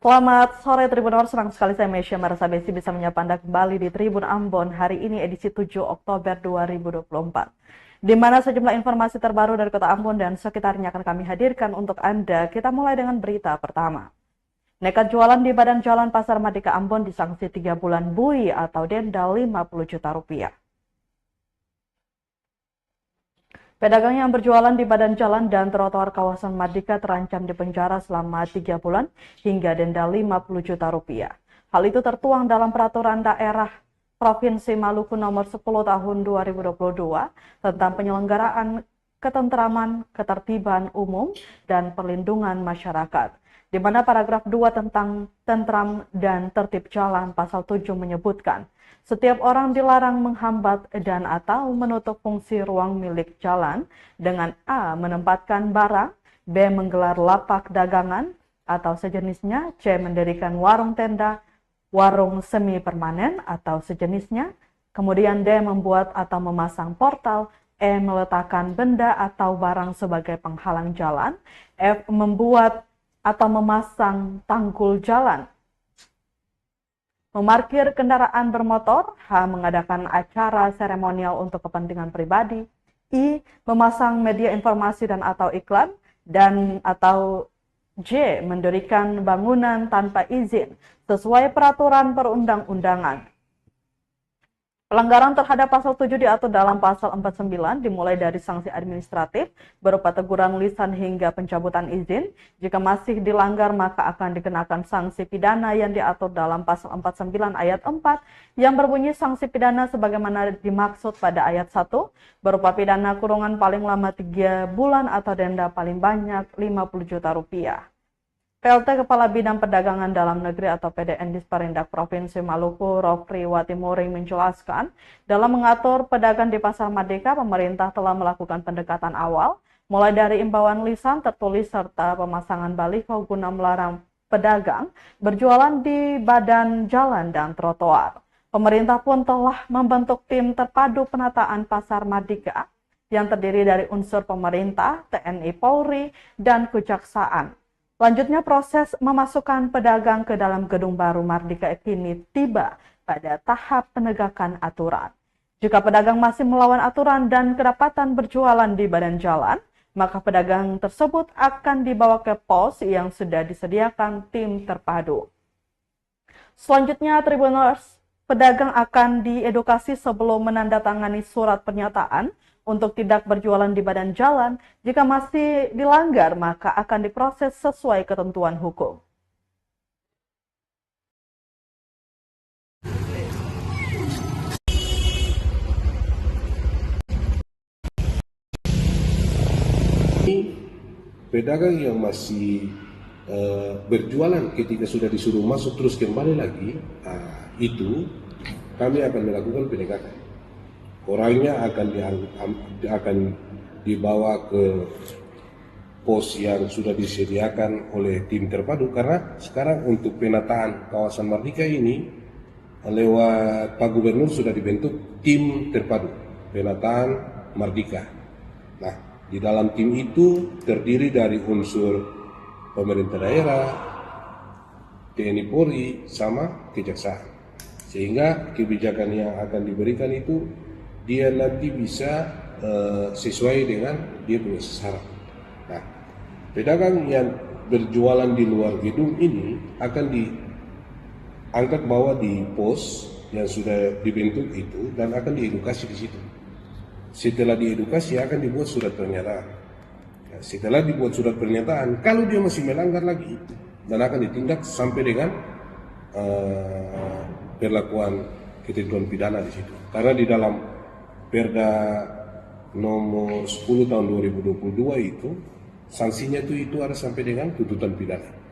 Selamat sore Tribuners, senang sekali saya Mesya Marasabesi bisa menyapa Anda kembali di Tribun Ambon hari ini edisi 7 Oktober 2024. Di mana sejumlah informasi terbaru dari Kota Ambon dan sekitarnya akan kami hadirkan untuk Anda. Kita mulai dengan berita pertama. Nekat jualan di badan jalan Pasar Madika Ambon disanksi 3 bulan bui atau denda 50 juta rupiah. Pedagang yang berjualan di badan jalan dan trotoar kawasan Madika terancam dipenjara selama 3 bulan hingga denda 50 juta rupiah. Hal itu tertuang dalam peraturan daerah Provinsi Maluku nomor 10 tahun 2022 tentang penyelenggaraan ketentraman, ketertiban umum, dan perlindungan masyarakat. Di mana paragraf 2 tentang tentram dan tertib jalan pasal 7 menyebutkan setiap orang dilarang menghambat dan atau menutup fungsi ruang milik jalan dengan A. menempatkan barang, B. menggelar lapak dagangan atau sejenisnya, C. mendirikan warung tenda, warung semi permanen atau sejenisnya, kemudian D. membuat atau memasang portal, E. meletakkan benda atau barang sebagai penghalang jalan, F. membuat atau memasang tanggul jalan, memarkir kendaraan bermotor, H. mengadakan acara seremonial untuk kepentingan pribadi, I. memasang media informasi dan atau iklan, dan atau J. mendirikan bangunan tanpa izin sesuai peraturan perundang-undangan. Pelanggaran terhadap pasal 7 diatur dalam pasal 49 dimulai dari sanksi administratif berupa teguran lisan hingga pencabutan izin. Jika masih dilanggar maka akan dikenakan sanksi pidana yang diatur dalam pasal 49 ayat 4 yang berbunyi sanksi pidana sebagaimana dimaksud pada ayat 1 berupa pidana kurungan paling lama 3 bulan atau denda paling banyak 50 juta rupiah. PLT Kepala Bidang Perdagangan Dalam Negeri atau PDN Disperindak Provinsi Maluku, Rofri Watimuring menjelaskan, dalam mengatur pedagang di Pasar Madika, pemerintah telah melakukan pendekatan awal, mulai dari imbauan lisan tertulis serta pemasangan baliho guna melarang pedagang berjualan di badan jalan dan trotoar. Pemerintah pun telah membentuk tim terpadu penataan Pasar Madika yang terdiri dari unsur pemerintah, TNI Polri, dan Kejaksaan. Selanjutnya proses memasukkan pedagang ke dalam gedung baru Mardika kini tiba pada tahap penegakan aturan. Jika pedagang masih melawan aturan dan kedapatan berjualan di badan jalan, maka pedagang tersebut akan dibawa ke pos yang sudah disediakan tim terpadu. Selanjutnya, Tribuners, pedagang akan diedukasi sebelum menandatangani surat pernyataan untuk tidak berjualan di badan jalan. Jika masih dilanggar, maka akan diproses sesuai ketentuan hukum. Pedagang yang masih berjualan ketika sudah disuruh masuk terus kembali lagi, itu kami akan melakukan penegakan. Orangnya akan dibawa ke pos yang sudah disediakan oleh tim terpadu, karena sekarang untuk penataan kawasan Mardika ini lewat Pak Gubernur sudah dibentuk tim terpadu penataan Mardika. Nah, di dalam tim itu terdiri dari unsur pemerintah daerah, TNI Polri, sama Kejaksaan. Sehingga kebijakan yang akan diberikan itu dia nanti bisa sesuai dengan dia punya sasaran. Nah, pedagang yang berjualan di luar gedung ini akan diangkat bawa di pos yang sudah dibentuk itu dan akan diedukasi di situ. Setelah diedukasi akan dibuat surat pernyataan. Setelah dibuat surat pernyataan, kalau dia masih melanggar lagi, dan akan ditindak sampai dengan perlakuan ketentuan pidana di situ. Karena di dalam Perda nomor 10 tahun 2022 itu sanksinya itu ada sampai dengan tuntutan pidana.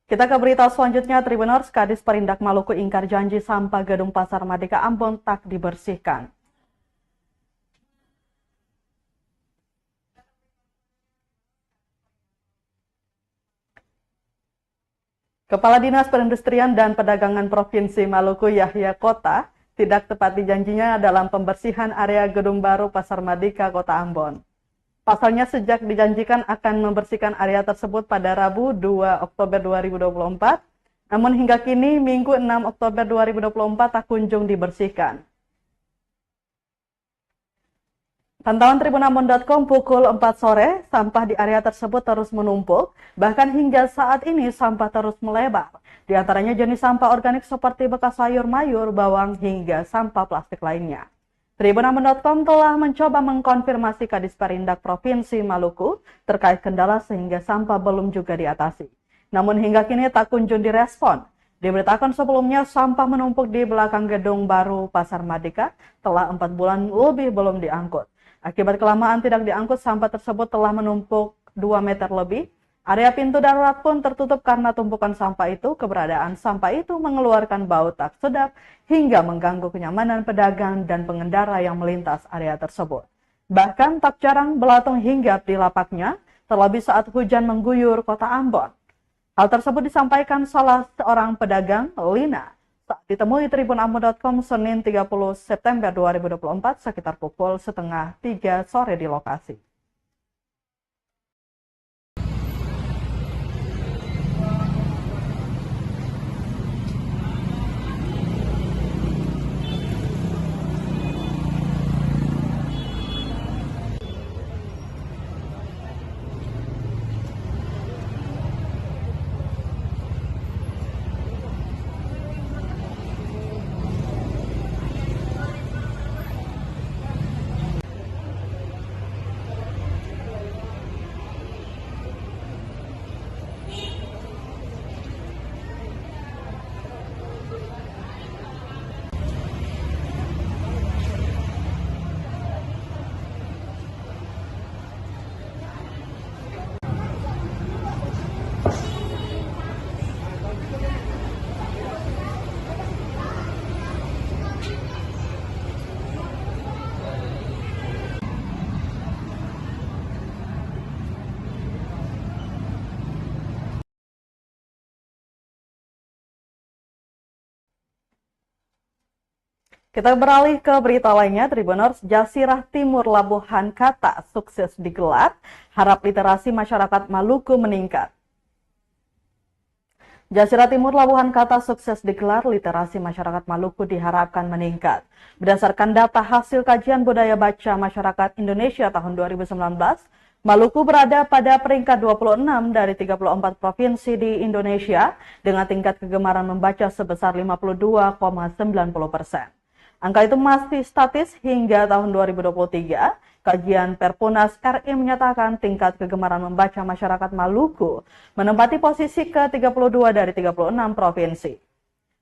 Kita ke berita selanjutnya, Tribuners, Kadis Perindak Maluku ingkar janji sampah Gedung Pasar Merdeka Ambon tak dibersihkan. Kepala Dinas Perindustrian dan Perdagangan Provinsi Maluku Yahya Kota tidak tepati janjinya dalam pembersihan area gedung baru Pasar Merdeka Kota Ambon. Pasalnya sejak dijanjikan akan membersihkan area tersebut pada Rabu 2 Oktober 2024, namun hingga kini Minggu 6 Oktober 2024 tak kunjung dibersihkan. Pantauan tribunambon.com pukul 4 sore, sampah di area tersebut terus menumpuk, bahkan hingga saat ini sampah terus melebar. Di antaranya jenis sampah organik seperti bekas sayur mayur, bawang, hingga sampah plastik lainnya. Tribunambon.com telah mencoba mengkonfirmasi Kadis Perindak Provinsi Maluku terkait kendala sehingga sampah belum juga diatasi. Namun hingga kini tak kunjung direspon. Diberitakan sebelumnya sampah menumpuk di belakang gedung baru Pasar Merdeka telah 4 bulan lebih belum diangkut. Akibat kelamaan tidak diangkut, sampah tersebut telah menumpuk 2 meter lebih. Area pintu darurat pun tertutup karena tumpukan sampah itu. Keberadaan sampah itu mengeluarkan bau tak sedap hingga mengganggu kenyamanan pedagang dan pengendara yang melintas area tersebut. Bahkan tak jarang belatung hinggap di lapaknya, terlebih saat hujan mengguyur kota Ambon. Hal tersebut disampaikan salah seorang pedagang, Lina, saat ditemui tribunambon.com Senin 30 September 2024 sekitar pukul 2:30 sore di lokasi. Kita beralih ke berita lainnya, Tribuners. Jasirah Timur Labuhan Kata sukses digelar, harap literasi masyarakat Maluku meningkat. Jasirah Timur Labuhan Kata sukses digelar, literasi masyarakat Maluku diharapkan meningkat. Berdasarkan data hasil kajian budaya baca masyarakat Indonesia tahun 2019, Maluku berada pada peringkat 26 dari 34 provinsi di Indonesia dengan tingkat kegemaran membaca sebesar 52,90%. Angka itu masih statis hingga tahun 2023. Kajian Perpunas RI menyatakan tingkat kegemaran membaca masyarakat Maluku menempati posisi ke-32 dari 36 provinsi.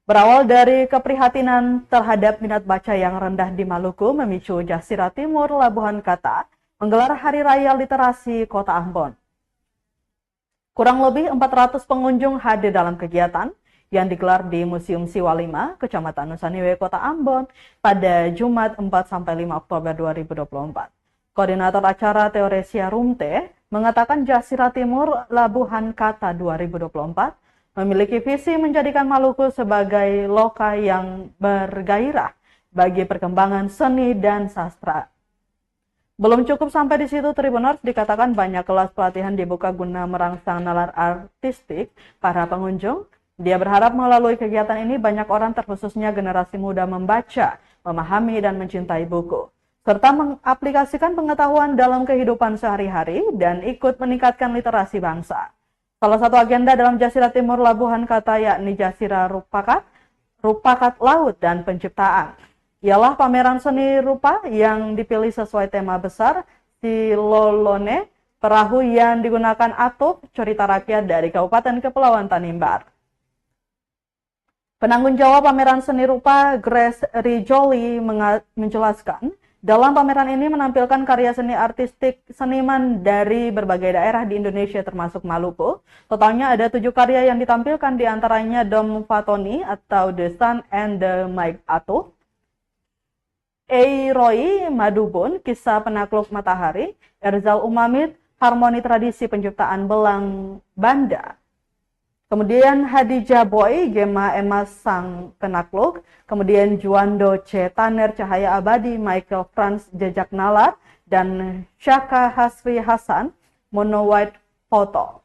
Berawal dari keprihatinan terhadap minat baca yang rendah di Maluku, memicu Jasirah Timur Labuhan Kata menggelar Hari Raya Literasi Kota Ambon. Kurang lebih 400 pengunjung hadir dalam kegiatan yang digelar di Museum Siwa 5, Kecamatan Nusaniwe, Kota Ambon pada Jumat 4-5 Oktober 2024. Koordinator acara Teoresia Rumte mengatakan Jasirah Timur Labuhan Kata 2024 memiliki visi menjadikan Maluku sebagai loka yang bergairah bagi perkembangan seni dan sastra. Belum cukup sampai di situ, Tribuners, dikatakan banyak kelas pelatihan dibuka guna merangsang nalar artistik para pengunjung. Dia berharap melalui kegiatan ini banyak orang, terkhususnya generasi muda, membaca, memahami, dan mencintai buku, serta mengaplikasikan pengetahuan dalam kehidupan sehari-hari dan ikut meningkatkan literasi bangsa. Salah satu agenda dalam Jasirah Timur Labuhan Kata yakni Jasirah Rupakat Laut dan Penciptaan. Ialah pameran seni rupa yang dipilih sesuai tema besar Silolone, perahu yang digunakan Atup, cerita rakyat dari Kabupaten Kepulauan Tanimbar. Penanggung jawab pameran seni rupa Grace Rijoli menjelaskan, Dalam pameran ini menampilkan karya seni artistik seniman dari berbagai daerah di Indonesia termasuk Maluku. Totalnya ada 7 karya yang ditampilkan, diantaranya Dom Fatoni atau The Sun and the Mike Atu, Roy Madubun, Kisah Penakluk Matahari, Erzal Umamid, Harmoni Tradisi Penciptaan Belang Banda. Kemudian Hadijah Boy, Gema Emas Sang Penakluk. Kemudian Juando C. Taner, Cahaya Abadi, Michael Franz, Jejak Nalar, dan Syaka Hasri Hasan, Mono White Photo.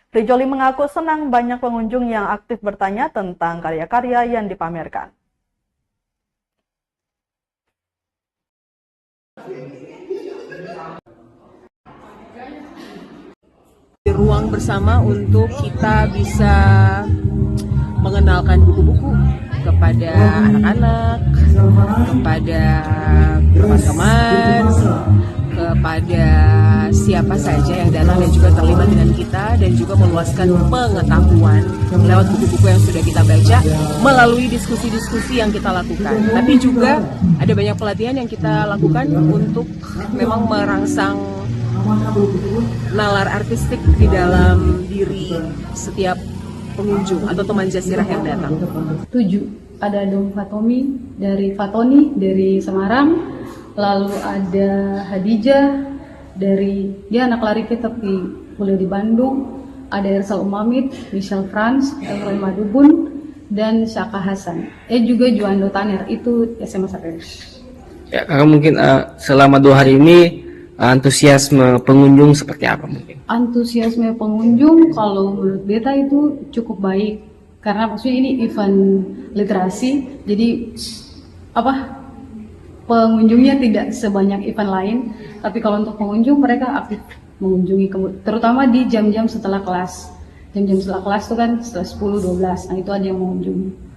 Rijoli mengaku senang banyak pengunjung yang aktif bertanya tentang karya-karya yang dipamerkan. Ruang bersama untuk kita bisa mengenalkan buku-buku kepada anak-anak, kepada teman-teman, kepada siapa saja yang datang dan juga terlibat dengan kita, dan juga meluaskan pengetahuan lewat buku-buku yang sudah kita baca melalui diskusi-diskusi yang kita lakukan. Tapi juga ada banyak pelatihan yang kita lakukan untuk memang merangsang nalar artistik di dalam diri setiap pengunjung atau teman Jasirah yang datang. 7. Ada Dom Fatoni dari Semarang, lalu ada Hadijah dia anak Larike tapi kuliah di Bandung, ada Erzal Umamid, Michelle Franz, Roy Madubun, dan Syaka Hasan. Juga Juando Taner, itu SMA Sapere. Ya, Kakak mungkin selama 2 hari ini antusiasme pengunjung seperti apa mungkin? Antusiasme pengunjung kalau menurut beta itu cukup baik, karena maksudnya ini event literasi, jadi pengunjungnya tidak sebanyak event lain, tapi kalau untuk pengunjung mereka aktif mengunjungi, terutama di jam-jam setelah kelas. Jam-jam setelah kelas itu kan setelah 10-12, nah itu ada yang mengunjungi.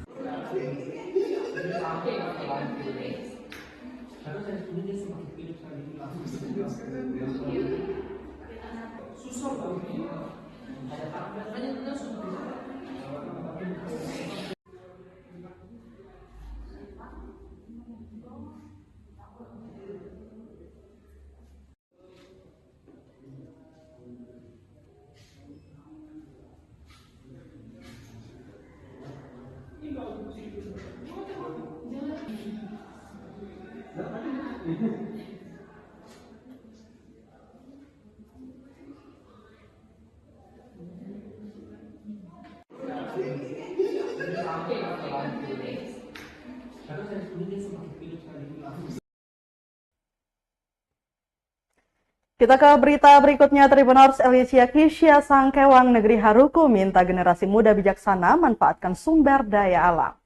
Kita ke berita berikutnya. Tribuners, Elysia Kisya Sang Kewang Negeri Haruku minta generasi muda bijaksana manfaatkan sumber daya alam.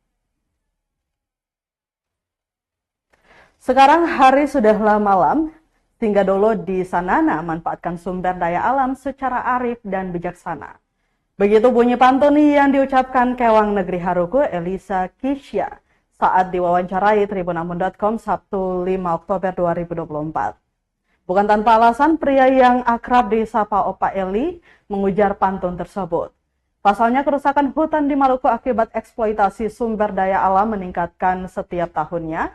Sekarang hari sudahlah malam, hingga dulu di sanana manfaatkan sumber daya alam secara arif dan bijaksana. Begitu bunyi pantun yang diucapkan Kewang Negeri Haruku Elysia Kisya saat diwawancarai Tribunambon.com Sabtu 5 Oktober 2024. Bukan tanpa alasan, pria yang akrab disapa Opa Eli mengujar pantun tersebut. Pasalnya, kerusakan hutan di Maluku akibat eksploitasi sumber daya alam meningkatkan setiap tahunnya.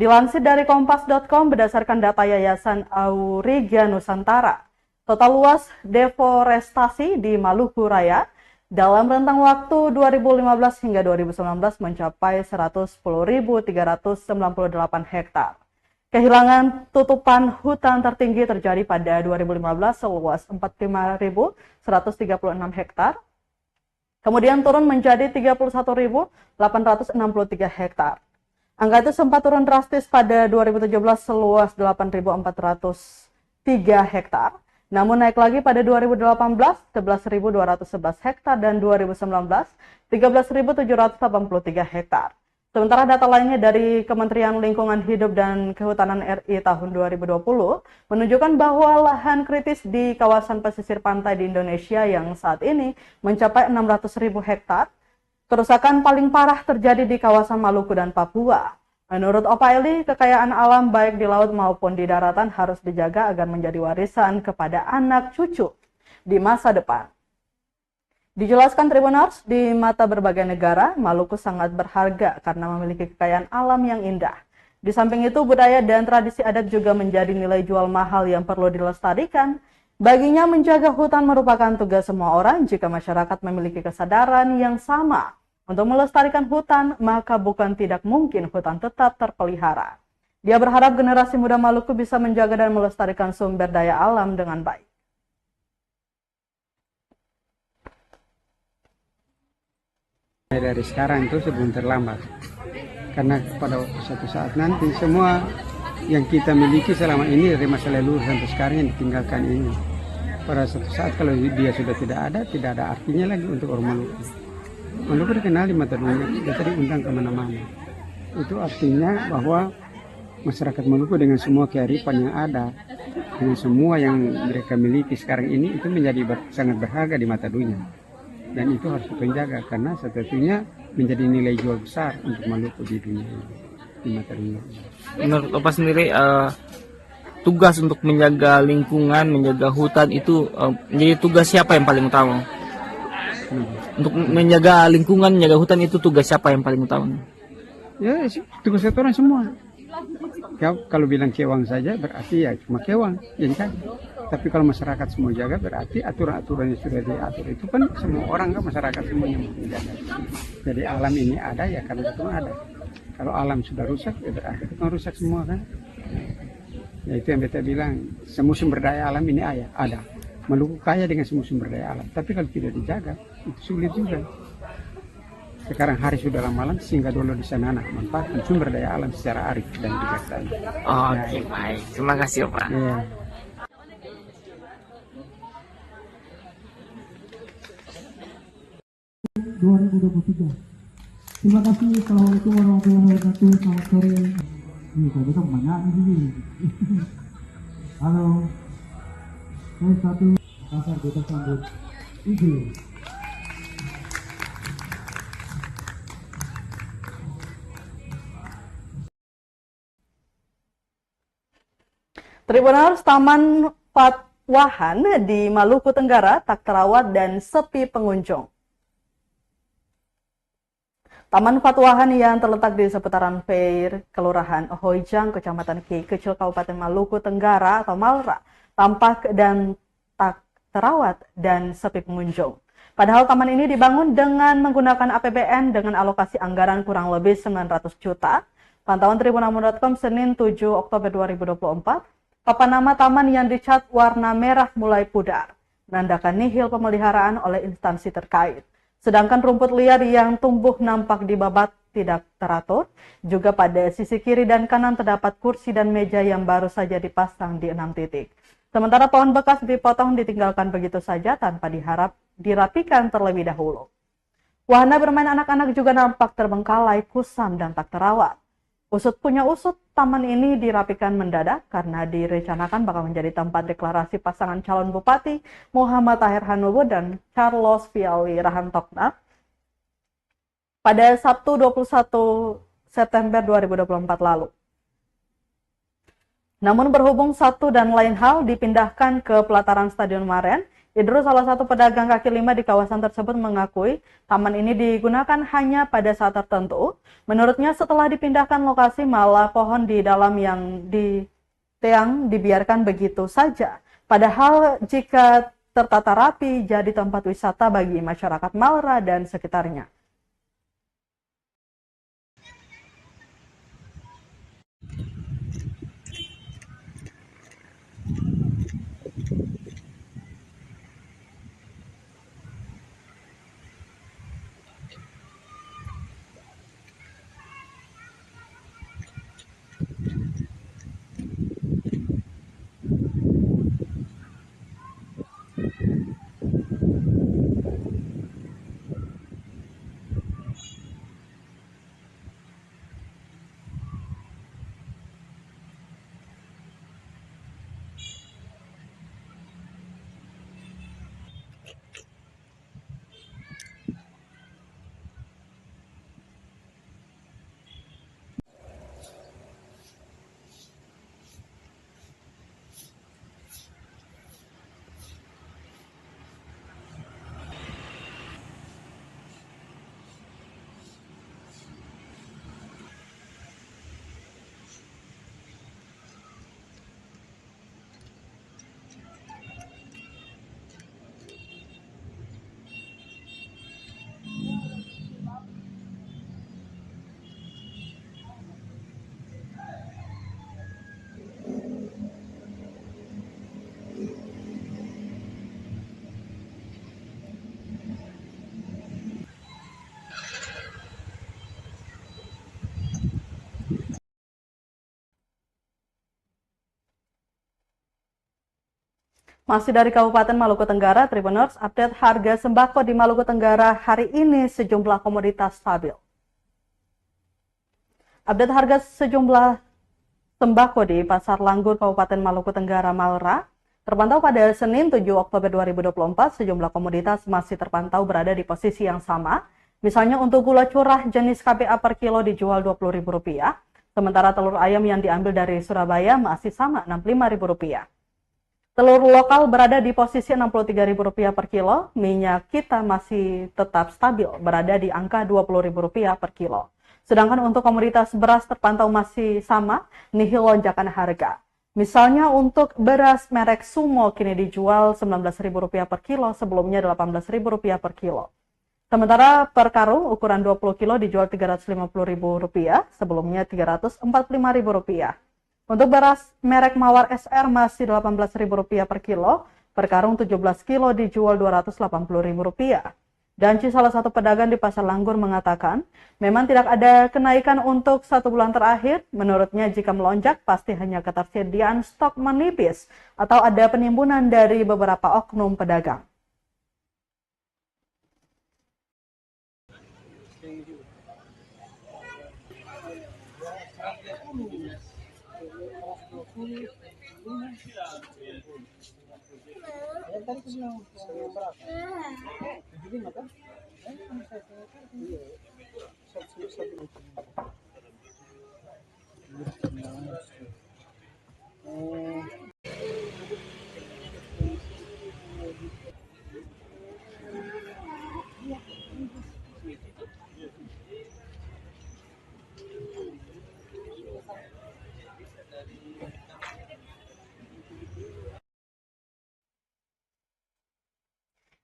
Dilansir dari Kompas.com berdasarkan data Yayasan Auriga Nusantara, total luas deforestasi di Maluku Raya dalam rentang waktu 2015 hingga 2019 mencapai 110.398 hektar. Kehilangan tutupan hutan tertinggi terjadi pada 2015 seluas 45.136 hektar. Kemudian turun menjadi 31.863 hektar. Angka itu sempat turun drastis pada 2017 seluas 8.403 hektar. Namun naik lagi pada 2018 11.211 hektar dan 2019 13.783 hektar. Sementara data lainnya dari Kementerian Lingkungan Hidup dan Kehutanan RI tahun 2020 menunjukkan bahwa lahan kritis di kawasan pesisir pantai di Indonesia yang saat ini mencapai 600.000 hektar. Kerusakan paling parah terjadi di kawasan Maluku dan Papua. Menurut Opa Eli, kekayaan alam baik di laut maupun di daratan harus dijaga agar menjadi warisan kepada anak cucu di masa depan. Dijelaskan Tribuners, di mata berbagai negara, Maluku sangat berharga karena memiliki kekayaan alam yang indah. Di samping itu, budaya dan tradisi adat juga menjadi nilai jual mahal yang perlu dilestarikan. Baginya, menjaga hutan merupakan tugas semua orang. Jika masyarakat memiliki kesadaran yang sama untuk melestarikan hutan, maka bukan tidak mungkin hutan tetap terpelihara. Dia berharap generasi muda Maluku bisa menjaga dan melestarikan sumber daya alam dengan baik. Dari sekarang itu sebelum terlambat. Karena pada suatu saat nanti semua yang kita miliki selama ini dari masa leluhur sampai sekarang yang ditinggalkan ini. Pada suatu saat kalau dia sudah tidak ada artinya lagi untuk orang Maluku. Maluku dikenal di mata dunia, dia tadi undang kemana-mana. Itu artinya bahwa masyarakat Maluku dengan semua kearifan yang ada, dengan semua yang mereka miliki sekarang ini, itu menjadi sangat berharga di mata dunia. Dan itu harus kita jaga karena satu-satunya menjadi nilai jual besar untuk Maluku di dunia ini, di mata dunia. Menurut Opa sendiri, tugas untuk menjaga lingkungan, menjaga hutan itu menjadi tugas siapa yang paling utama? Untuk menjaga lingkungan, menjaga hutan itu tugas siapa yang paling utama? Ya, tugas orang semua. Kalau bilang kewang saja berarti ya cuma kewang, jadi kan. Tapi kalau masyarakat semua jaga berarti aturan-aturan yang sudah diatur itu kan semua orang kan masyarakat semuanya menjaga. Jadi alam ini ada ya karena itu ada. Kalau alam sudah rusak ya berarti itu kan rusak semua kan. Ya itu yang beta bilang, semua sumber daya alam ini ada. Maluku kaya dengan semua sumber daya alam. Tapi kalau tidak dijaga itu sulit juga. Sekarang hari sudah malam sehingga dulu di sana manfaatkan sumber daya alam secara arif dan bijaksana. Oke, baik. Terima kasih, Pak. Ya. Terima kasih. Assalamualaikum warahmatullahi wabarakatuh. Selamat sore. Ini saya besok banyak ini. Halo. Saya satu pasar kita sambut. Ide. Tribuners, Taman Fatwahan di Maluku Tenggara tak terawat dan sepi pengunjung. Taman Fatwahan yang terletak di seputaran Fair, Kelurahan Hojang, Kecamatan Ki Kecil, Kabupaten Maluku Tenggara atau Malra, tampak dan tak terawat dan sepi pengunjung. Padahal taman ini dibangun dengan menggunakan APBN dengan alokasi anggaran kurang lebih 900 juta. Pantauan Tribunamon.com Senin 7 Oktober 2024. Papan nama taman yang dicat warna merah mulai pudar, menandakan nihil pemeliharaan oleh instansi terkait. Sedangkan rumput liar yang tumbuh nampak di babat tidak teratur. Juga pada sisi kiri dan kanan terdapat kursi dan meja yang baru saja dipasang di 6 titik. Sementara pohon bekas dipotong ditinggalkan begitu saja tanpa dirapikan terlebih dahulu. Wahana bermain anak-anak juga nampak terbengkalai, kusam, dan tak terawat. Usut punya usut, taman ini dirapikan mendadak karena direncanakan bakal menjadi tempat deklarasi pasangan calon Bupati Muhammad Tahir Hanubu dan Carlos Viali Rahantokna pada Sabtu 21 September 2024 lalu. Namun berhubung satu dan lain hal dipindahkan ke pelataran Stadion Maren, Idrus, salah satu pedagang kaki lima di kawasan tersebut, mengakui taman ini digunakan hanya pada saat tertentu. Menurutnya setelah dipindahkan lokasi malah pohon di dalam yang dibiarkan begitu saja. Padahal jika tertata rapi jadi tempat wisata bagi masyarakat Malra dan sekitarnya. Masih dari Kabupaten Maluku Tenggara, Tribuners, update harga sembako di Maluku Tenggara hari ini sejumlah komoditas stabil. Update harga sejumlah sembako di Pasar Langgur Kabupaten Maluku Tenggara, Malra, terpantau pada Senin 7 Oktober 2024, sejumlah komoditas masih terpantau berada di posisi yang sama. Misalnya untuk gula curah jenis KBA per kilo dijual Rp20.000, sementara telur ayam yang diambil dari Surabaya masih sama Rp65.000. Telur lokal berada di posisi Rp63.000 per kilo, minyak kita masih tetap stabil berada di angka Rp20.000 per kilo. Sedangkan untuk komoditas beras terpantau masih sama, nihil lonjakan harga. Misalnya untuk beras merek Sumo kini dijual Rp19.000 per kilo, sebelumnya Rp18.000 per kilo. Sementara per karung ukuran 20 kilo dijual Rp350.000, sebelumnya Rp345.000. Untuk beras merek Mawar SR masih Rp18.000 per kilo, per karung 17 kilo dijual Rp280.000. Dan salah satu pedagang di Pasar Langgur mengatakan, memang tidak ada kenaikan untuk 1 bulan terakhir. Menurutnya jika melonjak pasti hanya ketersediaan stok menipis atau ada penimbunan dari beberapa oknum pedagang.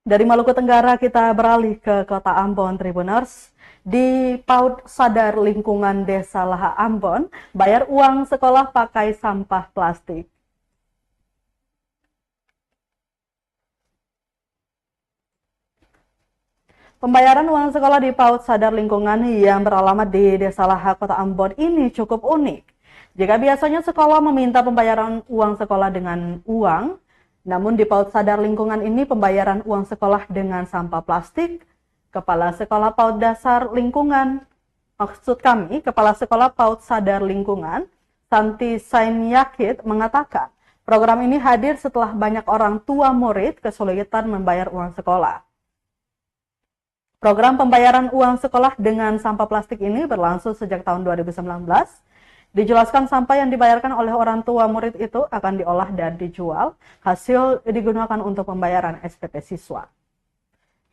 Dari Maluku Tenggara kita beralih ke Kota Ambon, Tribuners. Di PAUD Sadar Lingkungan Desa Laha Ambon, bayar uang sekolah pakai sampah plastik. Pembayaran uang sekolah di PAUD Sadar Lingkungan yang beralamat di Desa Laha, Kota Ambon ini cukup unik. Jika biasanya sekolah meminta pembayaran uang sekolah dengan uang, namun di PAUD Sadar Lingkungan ini pembayaran uang sekolah dengan sampah plastik. Kepala Sekolah PAUD Dasar Lingkungan, Kepala Sekolah PAUD Sadar Lingkungan, Santi Sainyakit mengatakan, program ini hadir setelah banyak orang tua murid kesulitan membayar uang sekolah. Program pembayaran uang sekolah dengan sampah plastik ini berlangsung sejak tahun 2019. Dijelaskan sampah yang dibayarkan oleh orang tua murid itu akan diolah dan dijual, hasil digunakan untuk pembayaran SPP siswa.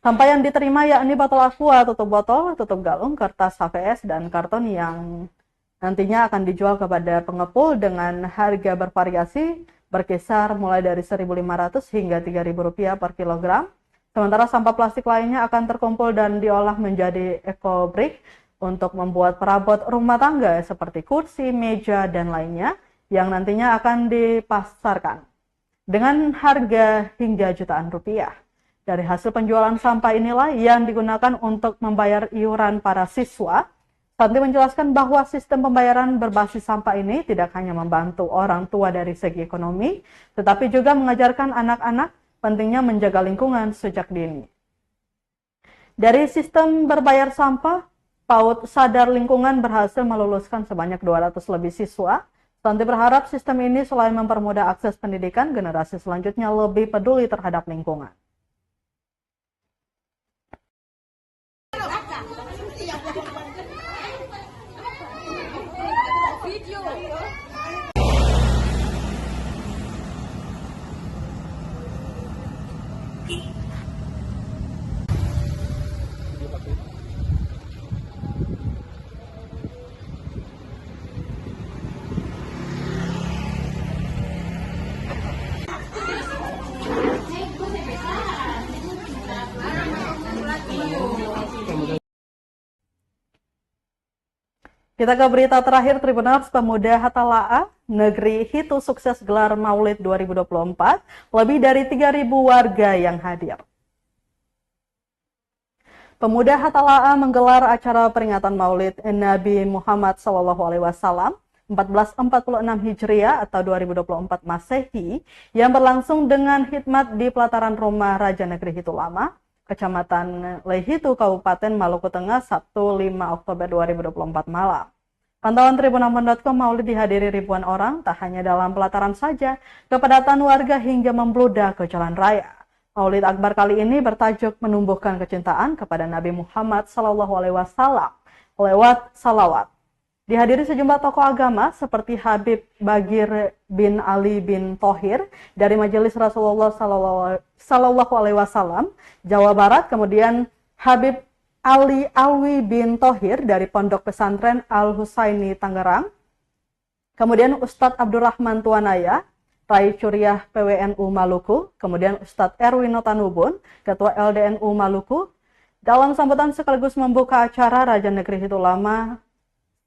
Sampah yang diterima yakni botol aqua, tutup botol, tutup galon, kertas HVS, dan karton yang nantinya akan dijual kepada pengepul dengan harga bervariasi berkisar mulai dari Rp1.500 hingga Rp3.000 per kilogram. Sementara sampah plastik lainnya akan terkumpul dan diolah menjadi eco-brick untuk membuat perabot rumah tangga seperti kursi, meja, dan lainnya yang nantinya akan dipasarkan dengan harga hingga jutaan rupiah. Dari hasil penjualan sampah inilah yang digunakan untuk membayar iuran para siswa. Santi menjelaskan bahwa sistem pembayaran berbasis sampah ini tidak hanya membantu orang tua dari segi ekonomi, tetapi juga mengajarkan anak-anak pentingnya menjaga lingkungan sejak dini. Dari sistem berbayar sampah, PAUD Sadar Lingkungan berhasil meluluskan sebanyak 200 lebih siswa. Santi berharap sistem ini selain mempermudah akses pendidikan, generasi selanjutnya lebih peduli terhadap lingkungan. Kita ke berita terakhir, Tribuners. Pemuda Hatala'a, Negeri Hitu sukses gelar Maulid 2024, lebih dari 3.000 warga yang hadir. Pemuda Hatala'a menggelar acara peringatan Maulid Nabi Muhammad SAW 1446 Hijriah atau 2024 Masehi yang berlangsung dengan khidmat di pelataran rumah Raja Negeri Hitu Lama, Kecamatan Lehitu, Kabupaten Maluku Tengah, Sabtu 5 Oktober 2024 malam. Pantauan tribunambon.com, Maulid dihadiri ribuan orang, tak hanya dalam pelataran saja, kepadatan warga hingga membludak ke jalan raya. Maulid Akbar kali ini bertajuk menumbuhkan kecintaan kepada Nabi Muhammad SAW lewat salawat. Dihadiri sejumlah tokoh agama seperti Habib Bagir bin Ali bin Thohir dari Majelis Rasulullah SAW Jawa Barat, kemudian Habib Ali Alwi bin Thohir dari Pondok Pesantren Al-Husaini Tangerang, kemudian Ustadz Abdurrahman Tuanaya, Rai Curiah PWNU Maluku, kemudian Ustadz Erwin Tanubun, Ketua LDNU Maluku. Dalam sambutan sekaligus membuka acara, Raja Negeri Hitu Lama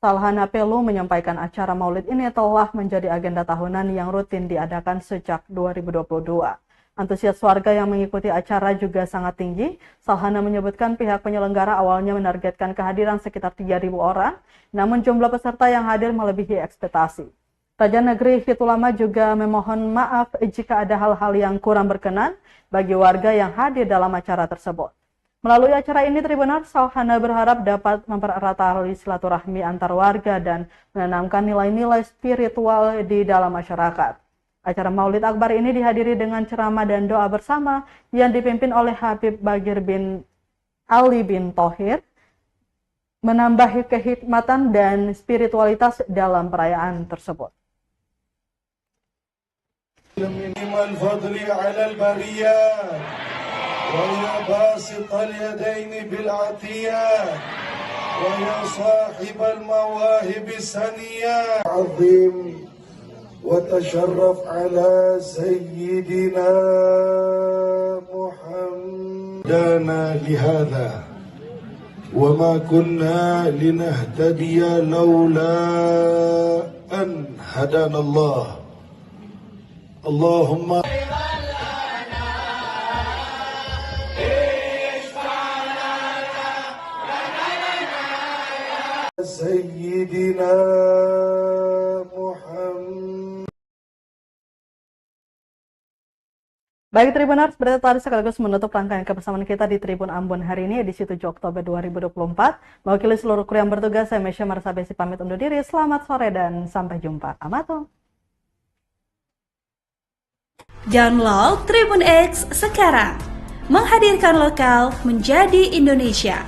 Salhana Pelu menyampaikan acara Maulid ini telah menjadi agenda tahunan yang rutin diadakan sejak 2022. Antusias warga yang mengikuti acara juga sangat tinggi. Salhana menyebutkan pihak penyelenggara awalnya menargetkan kehadiran sekitar 3.000 orang, namun jumlah peserta yang hadir melebihi ekspektasi. Raja Negeri Hitu Lama juga memohon maaf jika ada hal-hal yang kurang berkenan bagi warga yang hadir dalam acara tersebut. Melalui acara ini, Tribunars, Salhana berharap dapat mempererat tali silaturahmi antar warga dan menanamkan nilai-nilai spiritual di dalam masyarakat. Acara Maulid Akbar ini dihadiri dengan ceramah dan doa bersama yang dipimpin oleh Habib Bagir bin Ali bin Thohir, menambah kehikmatan dan spiritualitas dalam perayaan tersebut. وتشرف على سيدنا محمد لهذا وما كنا لنهتدي لولا أن هدانا الله اللهم سيدنا Baik Tribuners, berarti tadi sekaligus menutup rangkaian kebersamaan kita di Tribun Ambon hari ini edisi 7 Oktober 2024. Mewakili seluruh kru yang bertugas, saya Mesya Marsabesi pamit undur diri. Selamat sore dan sampai jumpa. Amato. Download Tribun X sekarang. Menghadirkan lokal menjadi Indonesia.